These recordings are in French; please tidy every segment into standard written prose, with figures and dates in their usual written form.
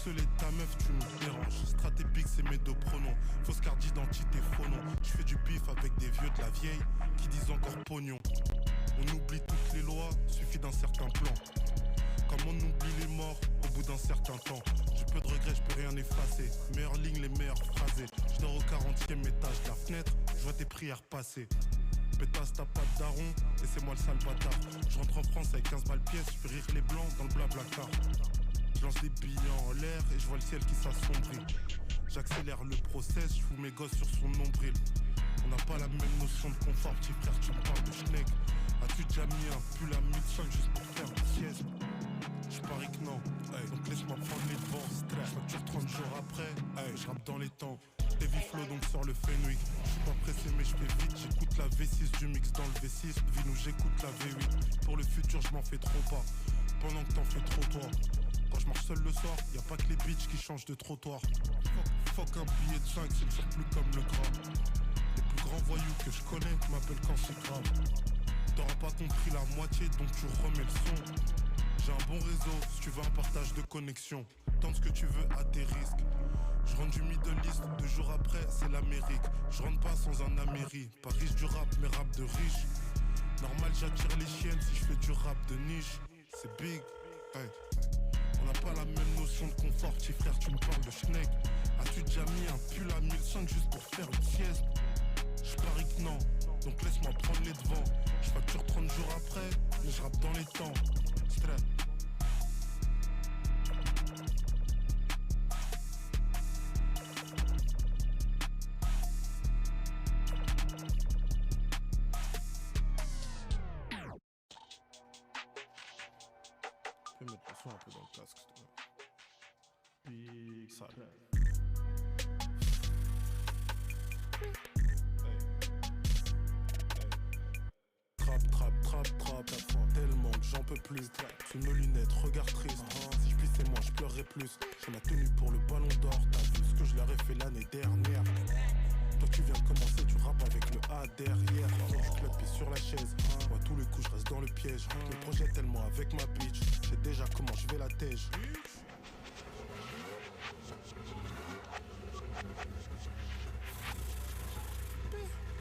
harceler ta meuf, tu me déranges. Stratégique, c'est mes deux pronoms. Fausse carte d'identité, faux nom. Je fais du bif avec des vieux de la vieille qui disent encore pognon. On oublie toutes les lois, suffit d'un certain plan. Comme on oublie les morts au bout d'un certain temps. J'ai peu de regrets, je peux rien effacer. Meilleure ligne, les meilleurs phrasés. Je dors au 40e étage de la fenêtre, je vois tes prières passer. Pétasse, t'as pas de daron, et c'est moi le sale bâtard. Je rentre en France avec 15 balles pièces, je fais rire les blancs dans le blablacar. Je lance des billets en l'air et je vois le ciel qui s'assombrit. J'accélère le process, je fous mes gosses sur son nombril. On n'a pas la même notion de confort, petit frère, tu me parles de schneck. As-tu déjà mis un pull à 1500 juste pour faire une sieste? Je parie que non, donc laisse-moi prendre les devants. Je facture 30 jours après, je rappe dans les temps. Heavy flow donc sur le Fenwick. Je suis pas pressé mais je fais vite. J'écoute la V6 du mix dans le V6. Vie où j'écoute la V8. Pour le futur je m'en fais trop pas. Pendant que t'en fais trop toi. Quand je marche seul le soir, y a pas que les bitches qui changent de trottoir. Fuck un billet de 5, c'est ne sert plus comme le gras. Les plus grands voyous que je connais m'appellent quand c'est grave. T'auras pas compris la moitié donc tu remets le son. J'ai un bon réseau, si tu veux un partage de connexion. Tente ce que tu veux à tes risques. Je rentre du Middle East, 2 jours après c'est l'Amérique. Je rentre pas sans un Améri. Pas riche du rap mais rap de riche. Normal j'attire les chiennes si je fais du rap de niche. C'est big, hey. On n'a pas la même notion de confort, petit frère tu me parles de schneck. As-tu déjà mis un pull à 1500 juste pour faire une sieste? Je parie que non, donc laisse-moi prendre les devants. Je facture 30 jours après, mais je rappe dans les temps. Stress. Je vais mettre le son un peu dans le casque, s'il te plaît. Big sale. Trap, tellement que j'en peux plus. Sous nos lunettes, regard triste. Si je pissais moi, je pleurerais plus. J'ai ma tenue pour le ballon d'or. T'as vu ce que je leur ai fait l'année dernière. Toi tu viens de commencer, tu rappes avec le A derrière. Sors du club, pied sur la chaise. Moi tous les coups, je reste dans le piège. Le projet tellement avec ma bitch. Je sais déjà comment je vais la tège.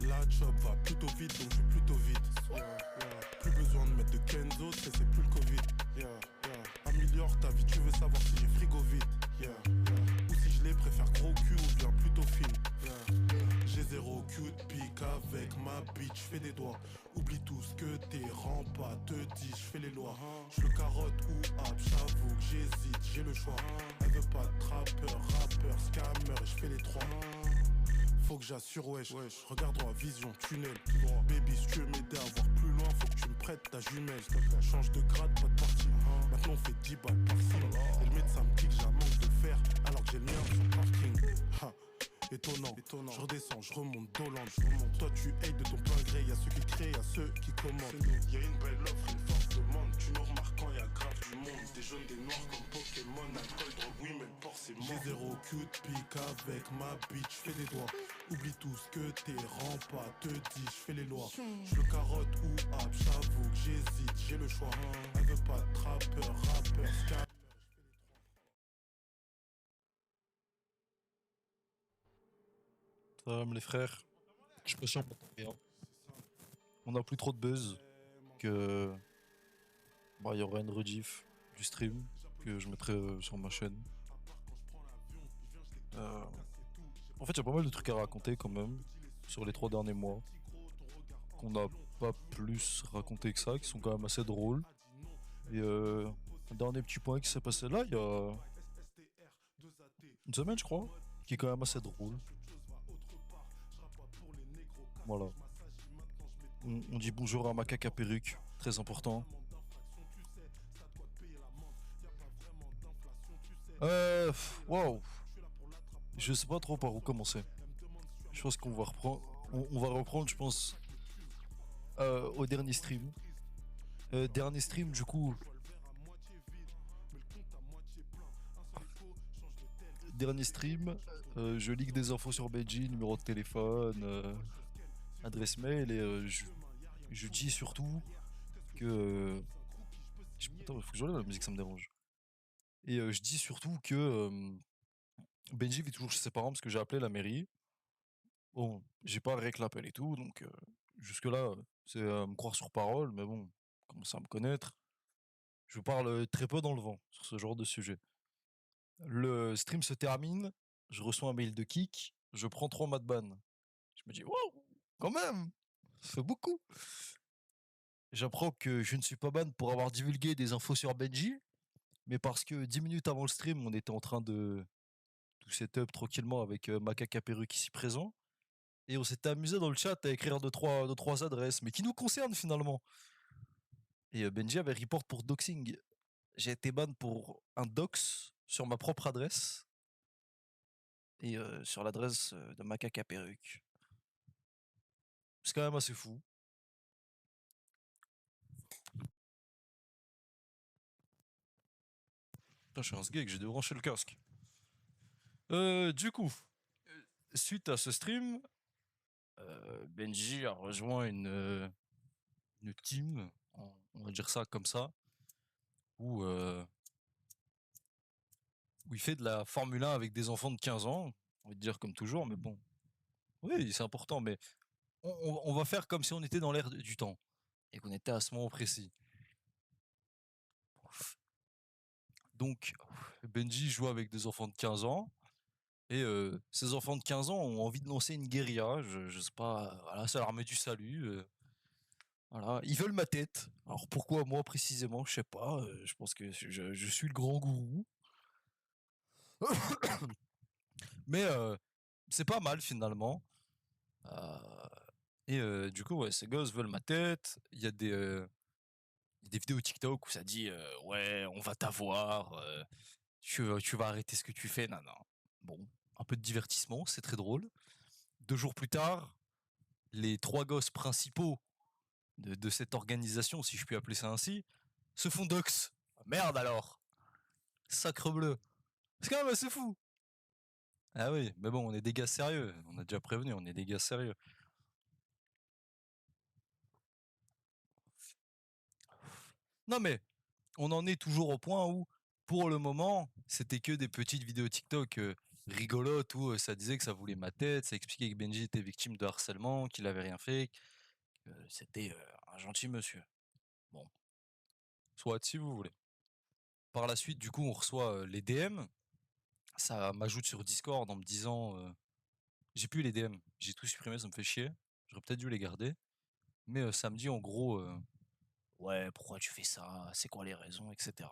La job va plutôt vite, donc je vais plutôt vite. Plus besoin de mettre de Kenzo, c'est plus le Covid. Améliore ta vie, tu veux savoir si j'ai frigo vite. Ou si je les préfère gros cul ou bien plutôt fine. J'ai zéro cute pique avec ma bitch, fais des doigts. Oublie tout ce que tes pas te disent, je fais les lois. Je le carotte ou app, j'avoue que j'hésite, j'ai le choix. Elle veut pas de trappeur, rappeur, scammer, et je fais les trois. Faut que j'assure, wesh. Regarde droit, vision, tunnel. Baby, si tu veux m'aider à voir plus loin, faut que tu me prêtes ta jumelle. Change de grade, pas de partie. Maintenant on fait 10 balles par signe. Et le médecin me dit que j'ai un manque de fer, alors que j'ai le mien sur le parking. Ha. Étonnant, je redescends, je remonte d'Hollande. Toi tu hates de ton plein gré, y'a ceux qui créent, y'a ceux qui commandent. Y'a une belle offre, une forte demande. Tu nous remarques quand y'a grave du monde. Des jaunes, des noirs comme Pokémon. Alcool, drogue, oui mais le port c'est mort. J'ai zéro cute pique avec ma bitch, fais des doigts. Oublie tout ce que tes pas te disent, je fais les lois. Je le carotte ou app, j'avoue que j'hésite, j'ai le choix. Elle veut pas de trappeur, rappeur, scam. Les frères, je suis patient pour rien. On a plus trop de buzz que il y aura une rediff du stream que je mettrai sur ma chaîne. En fait, il y a pas mal de trucs à raconter quand même sur les 3 derniers mois qu'on n'a pas plus raconté que ça, qui sont quand même assez drôles. Et un dernier petit point qui s'est passé là, il y a une semaine, je crois, qui est quand même assez drôle. Voilà. On dit bonjour à Macaque à perruque, très important. Waouh. Je sais pas trop par où commencer. Je pense qu'on va reprendre. On va reprendre, je pense, au dernier stream. Dernier stream, du coup. Dernier stream, je leak des infos sur Beijing, numéro de téléphone, adresse mail, et je dis surtout que. Attends, faut que j'enlève la musique, ça me dérange. Et je dis surtout que Benji vit toujours chez ses parents parce que j'ai appelé la mairie. Bon, j'ai pas rec l'appel et tout, donc jusque-là, c'est me croire sur parole, mais bon, commence à me connaître. Je parle très peu dans le vent sur ce genre de sujet. Le stream se termine, je reçois un mail de Kik, je prends 3 mois de ban. Je me dis, wow, quand même, ça fait beaucoup. J'apprends que je ne suis pas ban pour avoir divulgué des infos sur Benji, mais parce que 10 minutes avant le stream, on était en train de tout setup tranquillement avec Macaca Perruque ici présent. Et on s'était amusé dans le chat à écrire deux, trois adresses, mais qui nous concernent finalement. Et Benji avait report pour doxing. J'ai été ban pour un dox sur ma propre adresse et sur l'adresse de Macaca Perruque. C'est quand même assez fou. Putain, je suis un sgeg, j'ai débranché le casque. Du coup, suite à ce stream, Benji a rejoint une team, on va dire ça comme ça, où, où il fait de la Formule 1 avec des enfants de 15 ans, on va dire comme toujours, mais bon. Oui, c'est important, mais on va faire comme si on était dans l'air du temps et qu'on était à ce moment précis. Donc, Benji joue avec des enfants de 15 ans. Et ces enfants de 15 ans ont envie de lancer une guérilla, je sais pas, voilà, c'est l'armée du salut. Voilà, ils veulent ma tête. Alors pourquoi moi précisément, je sais pas. Je pense que je suis le grand gourou. Mais c'est pas mal finalement. Euh, et du coup, ouais, ces gosses veulent ma tête. Il y a des vidéos TikTok où ça dit ouais, on va t'avoir, tu vas arrêter ce que tu fais, non, non. Bon, un peu de divertissement, c'est très drôle. 2 jours plus tard, les 3 gosses principaux de cette organisation, si je puis appeler ça ainsi, se font dox. Merde alors. Sacre bleu. C'est quand même assez fou. Ah oui, mais bon, on est des gars sérieux. On a déjà prévenu, on est des gars sérieux. Non mais, on en est toujours au point où, pour le moment, c'était que des petites vidéos TikTok rigolotes où ça disait que ça voulait ma tête, ça expliquait que Benji était victime de harcèlement, qu'il avait rien fait, que c'était un gentil monsieur. Bon, soit si vous voulez. Par la suite, du coup, on reçoit les DM. Ça m'ajoute sur Discord en me disant j'ai plus les DM, j'ai tout supprimé, ça me fait chier. J'aurais peut-être dû les garder. Mais ça me dit en gros ouais, pourquoi tu fais ça, c'est quoi les raisons, etc.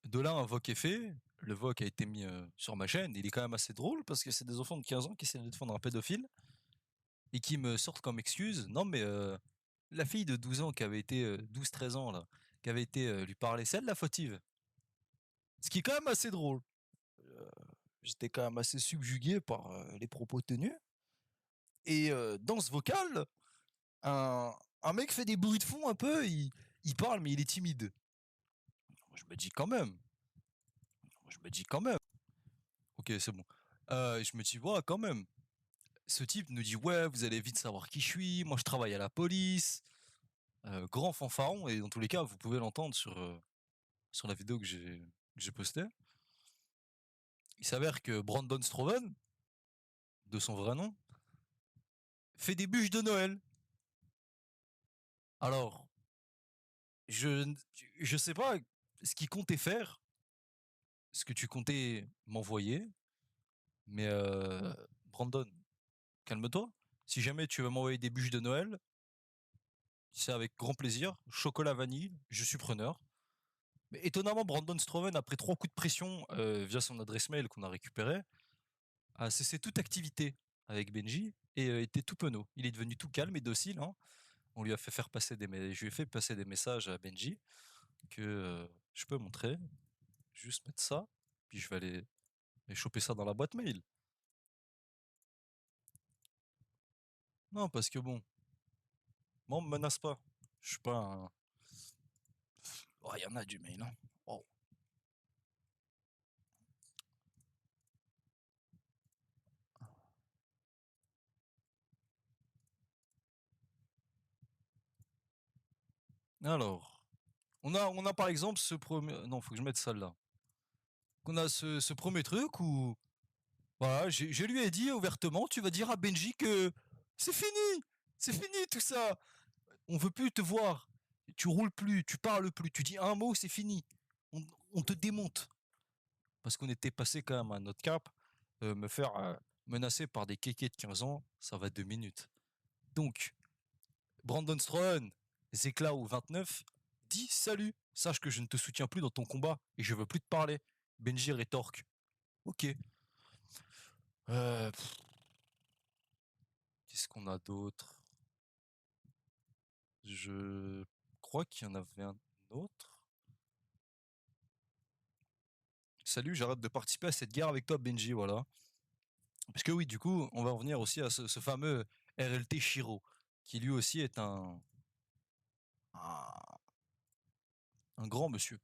De là, un VOC est fait. Le VOC a été mis sur ma chaîne. Il est quand même assez drôle parce que c'est des enfants de 15 ans qui essaient de défendre un pédophile et qui me sortent comme excuse. Non, mais la fille de 12 ans qui avait été 12-13 ans là, qui avait été lui parler, c'est elle la fautive. Ce qui est quand même assez drôle. Euh, J'étais quand même assez subjugué par les propos tenus. Et dans ce vocal, un mec fait des bruits de fond un peu, il parle mais il est timide. Moi, je me dis quand même. Je me dis quand même. Ok, c'est bon. Je me dis, ouais, quand même. Ce type nous dit, ouais, vous allez vite savoir qui je suis, moi je travaille à la police. Grand fanfaron, et dans tous les cas, vous pouvez l'entendre sur la vidéo que j'ai postée. Il s'avère que Brandon Stroven, de son vrai nom, fait des bûches de Noël. Alors, je, je sais pas ce qu'il comptait faire, ce que tu comptais m'envoyer, mais Brandon, calme-toi. Si jamais tu veux m'envoyer des bûches de Noël, c'est avec grand plaisir. Chocolat vanille, je suis preneur. Mais étonnamment, Brandon Stroven, après 3 coups de pression via son adresse mail qu'on a récupéré, a cessé toute activité avec Benji et était tout penaud. Il est devenu tout calme et docile. Hein. On lui a fait faire passer je lui ai fait passer des messages à Benji que je peux montrer. Juste mettre ça, puis je vais aller choper ça dans la boîte mail. Non, parce que bon, moi, on me menace pas. Je suis pas un. Oh, il y en a du mail. Hein. Oh. Alors, On a par exemple ce premier. Non, faut que je mette celle-là. Qu'on a ce premier truc où voilà, je lui ai dit ouvertement, tu vas dire à Benji que c'est fini tout ça. On veut plus te voir. Tu roules plus, tu parles plus, tu dis un mot, c'est fini. On, on te démonte. Parce qu'on était passé quand même à notre cap. Me faire menacer par des kékés de 15 ans, ça va 2 minutes. Donc, Brandon Strong, Zekla ou 29, dis salut. Sache que je ne te soutiens plus dans ton combat et je veux plus te parler. Benji rétorque. Ok. Qu'est-ce qu'on a d'autre? Je crois qu'il y en avait un autre. Salut, j'arrête de participer à cette guerre avec toi, Benji, voilà. Parce que oui, du coup, on va revenir aussi à ce fameux RLT Shiro, qui lui aussi est un, un grand monsieur.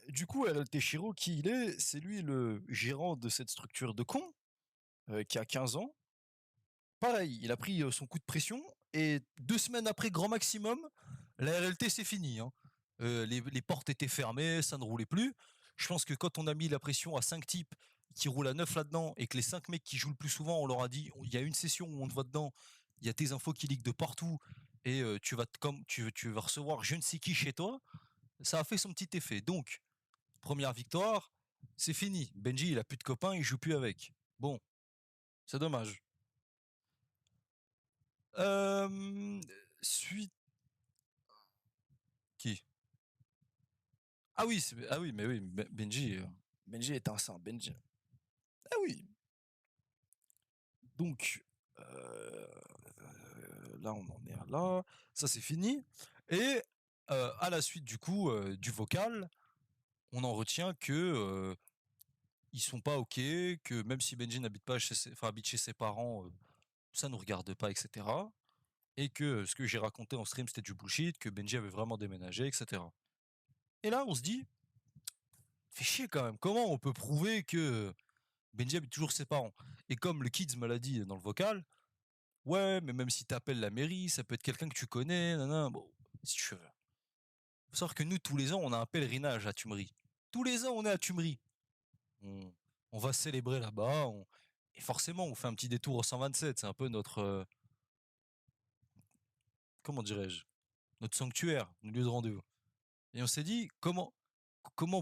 Du coup, RLT Shiro, qui il est? C'est lui le gérant de cette structure de con, qui a 15 ans. Pareil, il a pris son coup de pression, et 2 semaines après grand maximum, la RLT c'est fini, hein. Les portes étaient fermées, ça ne roulait plus. Je pense que quand on a mis la pression à 5 types qui roulent à 9 là-dedans, et que les 5 mecs qui jouent le plus souvent, on leur a dit, il y a une session où on te voit dedans, il y a tes infos qui leak de partout, et tu vas recevoir je ne sais qui chez toi, ça a fait son petit effet. Donc, première victoire, c'est fini. Benji, il a plus de copains, il joue plus avec. Bon, c'est dommage. Euh, Suite. Qui? Ah oui, ah oui, mais oui, Benji. Benji est un saint, Benji. Ah oui. Donc, là, on en est à là. Ça, c'est fini. Et à la suite, du coup, du vocal, on en retient que ils sont pas OK, que même si Benji n'habite pas enfin, habite chez ses parents, ça nous regarde pas, etc. Et que ce que j'ai raconté en stream, c'était du bullshit, que Benji avait vraiment déménagé, etc. Et là, on se dit, fait chier quand même. Comment on peut prouver que Benji habite toujours ses parents? Et comme le Kids me l'a dit dans le vocal, ouais, mais même si t'appelles la mairie, ça peut être quelqu'un que tu connais, nanana. Bon, si tu veux. Faut savoir que nous, tous les ans, on a un pèlerinage à Tumerie. Tous les ans, on est à Tumerie. On, on va célébrer là-bas. Et forcément, on fait un petit détour au 127. C'est un peu notre, comment dirais-je, notre sanctuaire, notre lieu de rendez-vous. Et on s'est dit, comment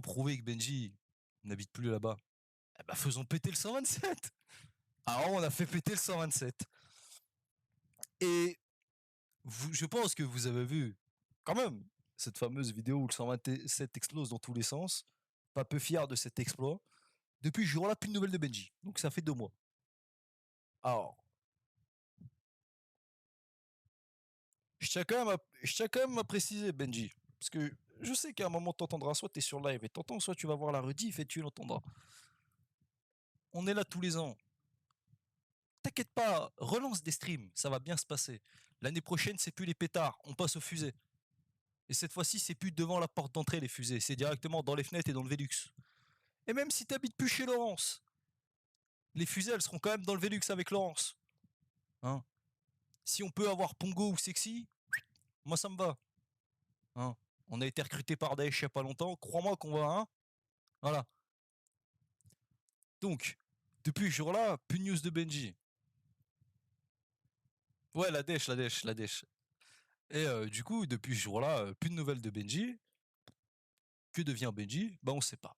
prouver que Benji n'habite plus là-bas? Eh ben, faisons péter le 127. Alors, on a fait péter le 127. Et je pense que vous avez vu, quand même, cette fameuse vidéo où le 127 explose dans tous les sens. Pas peu fier de cet exploit. Depuis ce jour-là, plus de nouvelles de Benji. Donc ça fait 2 mois. Alors, je tiens quand même à préciser, Benji. Parce que je sais qu'à un moment, t'entendras, soit t'es sur live et t'entends, soit tu vas voir la rediff et tu l'entendras. On est là tous les ans. T'inquiète pas, relance des streams, ça va bien se passer. L'année prochaine, c'est plus les pétards, on passe aux fusées. Et cette fois-ci, c'est plus devant la porte d'entrée les fusées, c'est directement dans les fenêtres et dans le Velux. Et même si t'habites plus chez Laurence, les fusées, elles seront quand même dans le Velux avec Laurence. Hein, si on peut avoir Pongo ou Sexy, moi ça me va. Hein, on a été recruté par Daesh il y a pas longtemps, crois-moi qu'on va, hein. Voilà. Donc, depuis ce jour-là, plus de news de Benji. Ouais, la dèche. Et du coup, depuis ce jour-là, plus de nouvelles de Benji. Que devient Benji? Bah, on sait pas.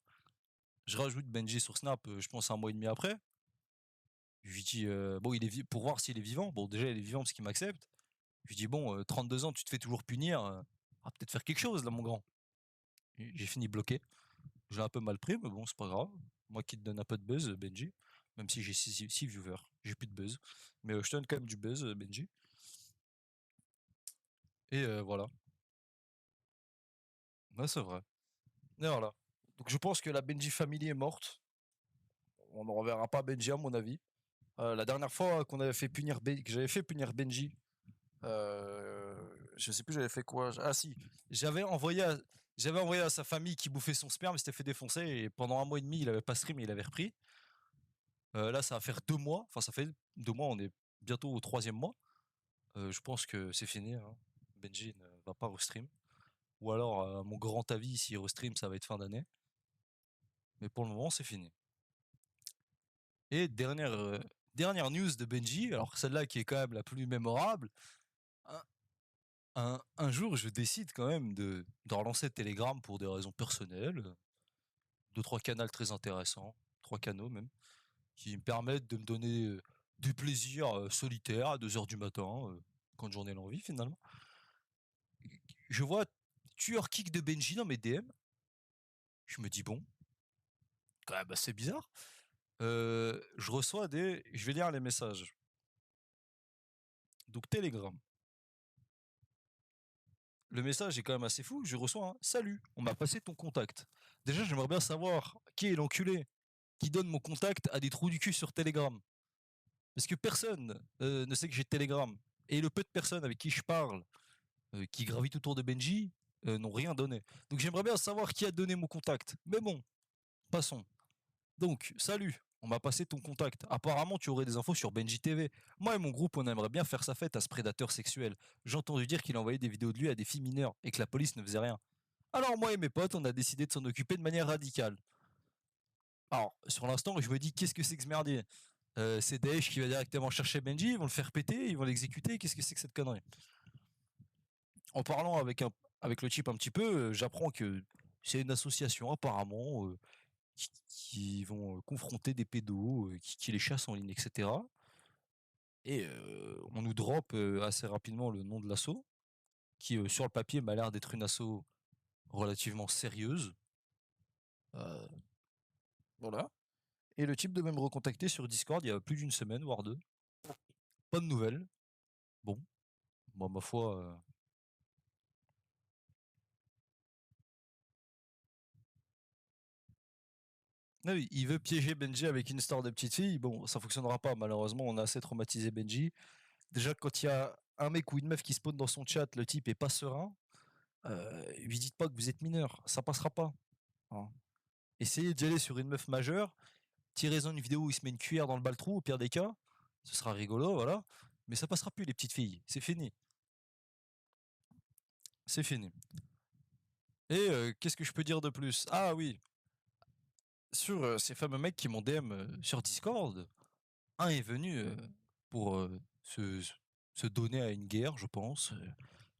Je rajoute Benji sur Snap, je pense 1 mois et demi après. Je lui dis, bon, pour voir s'il est vivant. Bon, déjà, il est vivant parce qu'il m'accepte. Je lui dis, bon, 32 ans, tu te fais toujours punir. On va peut-être faire quelque chose, là, mon grand. J'ai fini bloqué. J'ai un peu mal pris, mais bon, c'est pas grave. Moi qui te donne un peu de buzz, Benji. Même si j'ai 6 viewers. J'ai plus de buzz. Mais je te donne quand même du buzz, Benji. Et voilà. Ouais, c'est vrai. Et voilà. Donc je pense que la Benji Family est morte. On ne reverra pas Benji à mon avis. La dernière fois qu'on avait fait que j'avais fait punir Benji, je sais plus j'avais fait quoi. Ah si, j'avais envoyé à sa famille qui bouffait son sperme, il s'était fait défoncer et pendant 1 mois et demi il avait pas stream et il avait repris. Là ça va faire 2 mois, enfin ça fait 2 mois, on est bientôt au 3e mois. Je pense que c'est fini, hein. Benji va pas restream. Ou alors, à mon grand avis, s'il restream, ça va être fin d'année. Mais pour le moment, c'est fini. Et dernière news de Benji, alors celle-là qui est quand même la plus mémorable. Un jour, je décide quand même de relancer Telegram pour des raisons personnelles. 2-3 canaux très intéressants, 3 canaux même, qui me permettent de me donner du plaisir solitaire à 2 heures du matin, quand j'en ai l'envie finalement. Je vois tueur kick de Benji dans mes DM. Je me dis bon, quand même assez bizarre. Je reçois je vais lire les messages. Donc Telegram. Le message est quand même assez fou. Je reçois un salut, on m'a passé ton contact. Déjà, j'aimerais bien savoir qui est l'enculé qui donne mon contact à des trous du cul sur Telegram. Parce que personne ne sait que j'ai Telegram. Et le peu de personnes avec qui je parle, qui gravitent autour de Benji, n'ont rien donné. Donc j'aimerais bien savoir qui a donné mon contact. Mais bon, passons. Donc, salut, on m'a passé ton contact. Apparemment, tu aurais des infos sur Benji TV. Moi et mon groupe, on aimerait bien faire sa fête à ce prédateur sexuel. J'ai entendu dire qu'il envoyait des vidéos de lui à des filles mineures et que la police ne faisait rien. Alors moi et mes potes, on a décidé de s'en occuper de manière radicale. Alors, sur l'instant, je me dis, qu'est-ce que c'est que ce merdier? C'est Daesh qui va directement chercher Benji, ils vont le faire péter, ils vont l'exécuter, qu'est-ce que c'est que cette connerie? En parlant avec le type un petit peu, j'apprends que c'est une association apparemment qui vont confronter des pédos, qui les chassent en ligne, etc. Et on nous drop assez rapidement le nom de l'asso, qui sur le papier m'a l'air d'être une asso relativement sérieuse. Voilà. Et le type devait me recontacter sur Discord il y a plus d'une semaine, voire 2. Pas de nouvelles. Bon, moi, ma foi. Ah oui, il veut piéger Benji avec une histoire de petite fille. Bon, ça fonctionnera pas, malheureusement. On a assez traumatisé Benji. Déjà, quand il y a un mec ou une meuf qui spawn dans son chat, le type est pas serein. Lui dites pas que vous êtes mineur, ça passera pas. Hein. Essayez d'y aller sur une meuf majeure. Tirez-en une vidéo où il se met une cuillère dans le bas-le-trou, au pire des cas. Ce sera rigolo, voilà. Mais ça passera plus, les petites filles. C'est fini. C'est fini. Et qu'est-ce que je peux dire de plus? Ah oui, sur ces fameux mecs qui m'ont DM sur Discord, un est venu pour se donner à une guerre, je pense.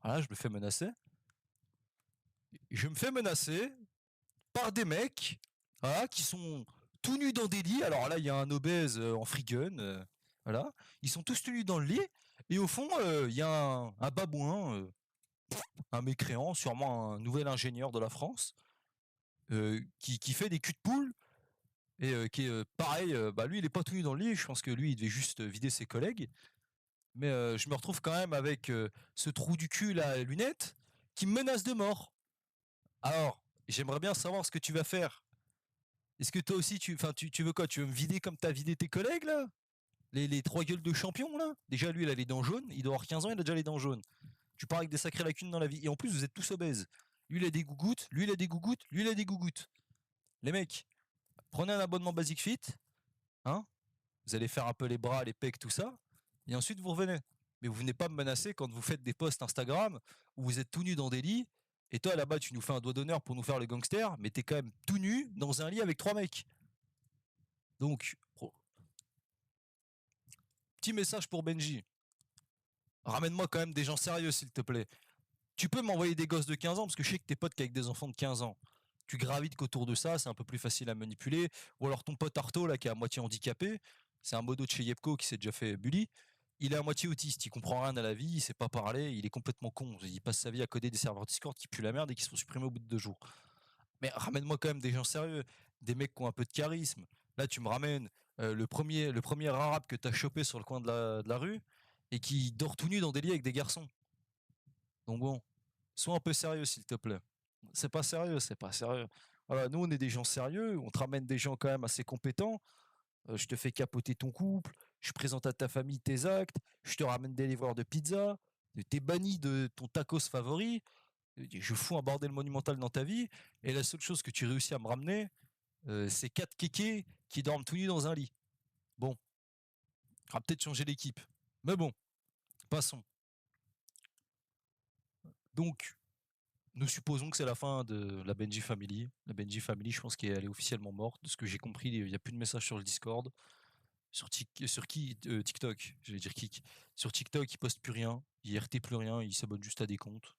Voilà, je me fais menacer. Je me fais menacer par des mecs voilà, qui sont tout nus dans des lits. Alors là, il y a un obèse en free gun. Voilà. Ils sont tous nus dans le lit. Et au fond, il y a un babouin, un mécréant, sûrement un nouvel ingénieur de la France, qui fait des culs de poule. Et qui est pareil, bah lui il est pas tout nu dans le lit, je pense que lui il devait juste vider ses collègues. Mais je me retrouve quand même avec ce trou du cul là, lunettes, qui me menace de mort. Alors, j'aimerais bien savoir ce que tu vas faire. Est-ce que toi aussi tu veux quoi? Tu veux me vider comme t'as vidé tes collègues là? Les 3 gueules de champion là? Déjà lui il a les dents jaunes, il doit avoir 15 ans, il a déjà les dents jaunes. Tu pars avec des sacrées lacunes dans la vie. Et en plus vous êtes tous obèses. Lui il a des gougouttes, lui il a des gougouttes, lui il a des gougouttes. Les mecs, prenez un abonnement Basic Fit, hein? Vous allez faire un peu les bras, les pecs, tout ça, et ensuite vous revenez. Mais vous venez pas me menacer quand vous faites des posts Instagram où vous êtes tout nu dans des lits, et toi là-bas tu nous fais un doigt d'honneur pour nous faire le gangster, mais t'es quand même tout nu dans un lit avec 3 mecs. Donc, petit message pour Benji. Ramène-moi quand même des gens sérieux s'il te plaît. Tu peux m'envoyer des gosses de 15 ans, parce que je sais que t'es potes qu'avec des enfants de 15 ans. Tu gravites qu'autour de ça, c'est un peu plus facile à manipuler. Ou alors ton pote Arto, là, qui est à moitié handicapé, c'est un modo de chez Yepko qui s'est déjà fait bully. Il est à moitié autiste, il comprend rien à la vie, il sait pas parler, il est complètement con. Il passe sa vie à coder des serveurs Discord qui puent la merde et qui se font supprimer au bout de 2 jours. Mais ramène-moi quand même des gens sérieux, des mecs qui ont un peu de charisme. Là, tu me ramènes le premier arabe que t'as chopé sur le coin de la rue et qui dort tout nu dans des lits avec des garçons. Donc bon, sois un peu sérieux s'il te plaît. C'est pas sérieux, c'est pas sérieux. Voilà, nous on est des gens sérieux, on te ramène des gens quand même assez compétents. Je te fais capoter ton couple, je présente à ta famille tes actes, je te ramène des livreurs de pizza, t'es banni de ton tacos favori, je fous un bordel monumental dans ta vie, et la seule chose que tu réussis à me ramener, c'est 4 kékés qui dorment tout nus dans un lit. Bon, on va peut-être changer l'équipe. Mais bon, passons. Donc, nous supposons que c'est la fin de la Benji Family. La Benji Family, je pense qu'elle est officiellement morte. De ce que j'ai compris, il n'y a plus de messages sur le Discord. TikTok, j'allais dire Kik. Sur TikTok, ils postent plus rien, ils RT plus rien, ils s'abonnent juste à des comptes.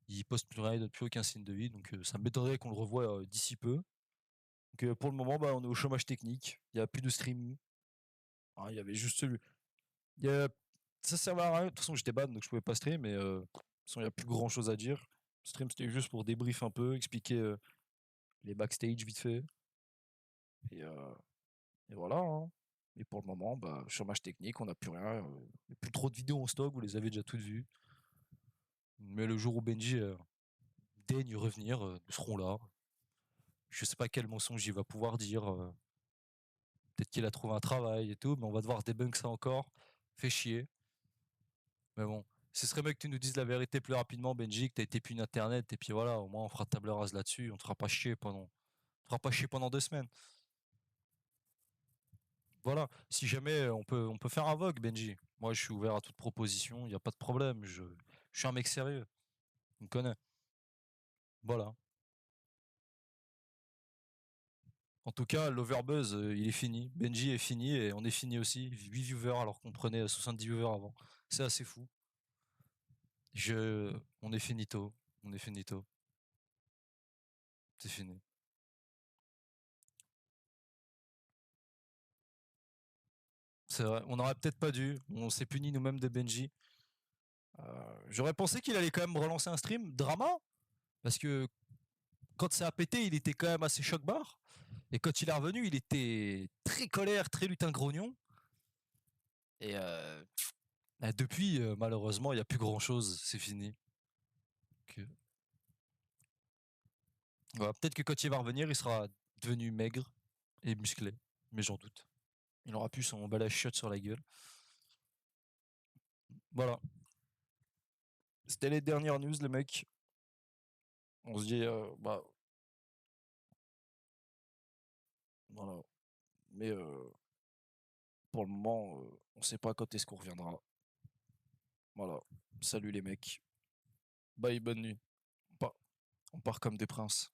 Ils postent plus rien, ils donnent plus aucun signe de vie, donc ça m'étonnerait qu'on le revoie d'ici peu. Donc pour le moment, bah, on est au chômage technique, il n'y a plus de stream. Il y avait juste celui. Il y a... Ça servait à rien, de toute façon j'étais ban donc je pouvais pas stream, mais de toute façon il n'y a plus grand chose à dire. Le stream c'était juste pour débrief un peu, expliquer les backstage vite fait. Et, euh, et voilà. Hein. Et pour le moment, bah, chômage technique, on n'a plus rien. Il n'y a plus trop de vidéos en stock, vous les avez déjà toutes vues. Mais le jour où Benji daigne revenir, nous serons là. Je sais pas quel mensonge il va pouvoir dire. Peut-être qu'il a trouvé un travail et tout, mais on va devoir débunk ça encore. Fait chier. Mais bon, ce serait mieux que tu nous dises la vérité plus rapidement, Benji, que t'as été puni internet, et puis voilà, au moins on fera table rase là-dessus, on te fera pas chier pendant 2 semaines. Voilà, si jamais on peut faire un vogue, Benji. Moi, je suis ouvert à toute proposition, il n'y a pas de problème. Je suis un mec sérieux, on me connaît. Voilà. En tout cas, l'overbuzz, il est fini. Benji est fini et on est fini aussi. 8 viewers alors qu'on prenait 70 viewers avant. C'est assez fou. On est finito. On est finito. C'est fini. C'est vrai. On n'aurait peut-être pas dû. On s'est puni nous-mêmes de Benji. J'aurais pensé qu'il allait quand même relancer un stream. Drama. Parce que quand ça a pété, il était quand même assez choc-barre. Et quand il est revenu, il était très colère, très lutin grognon. Et depuis, malheureusement, il n'y a plus grand-chose. C'est fini. Donc, voilà, peut-être que quand il va revenir, il sera devenu maigre et musclé. Mais j'en doute. Il aura plus son emballage shot sur la gueule. Voilà. C'était les dernières news, les mecs. On se dit, bah, voilà. Mais pour le moment, on sait pas quand est-ce qu'on reviendra. Voilà. Salut les mecs. Bye, bonne nuit. On part comme des princes.